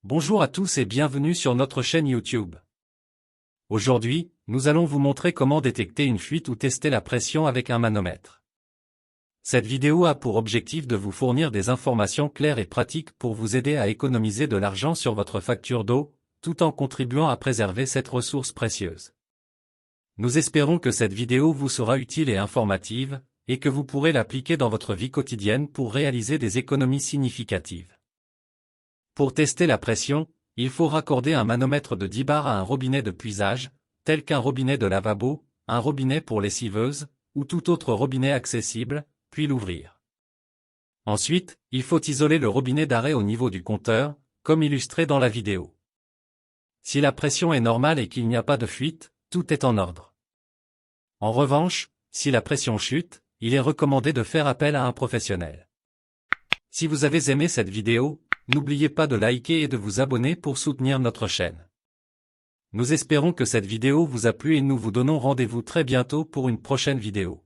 Bonjour à tous et bienvenue sur notre chaîne YouTube. Aujourd'hui, nous allons vous montrer comment détecter une fuite ou tester la pression avec un manomètre. Cette vidéo a pour objectif de vous fournir des informations claires et pratiques pour vous aider à économiser de l'argent sur votre facture d'eau, tout en contribuant à préserver cette ressource précieuse. Nous espérons que cette vidéo vous sera utile et informative, et que vous pourrez l'appliquer dans votre vie quotidienne pour réaliser des économies significatives. Pour tester la pression, il faut raccorder un manomètre de 10 bars à un robinet de puisage, tel qu'un robinet de lavabo, un robinet pour lessiveuse, ou tout autre robinet accessible, puis l'ouvrir. Ensuite, il faut isoler le robinet d'arrêt au niveau du compteur, comme illustré dans la vidéo. Si la pression est normale et qu'il n'y a pas de fuite, tout est en ordre. En revanche, si la pression chute, il est recommandé de faire appel à un professionnel. Si vous avez aimé cette vidéo, n'oubliez pas de liker et de vous abonner pour soutenir notre chaîne. Nous espérons que cette vidéo vous a plu et nous vous donnons rendez-vous très bientôt pour une prochaine vidéo.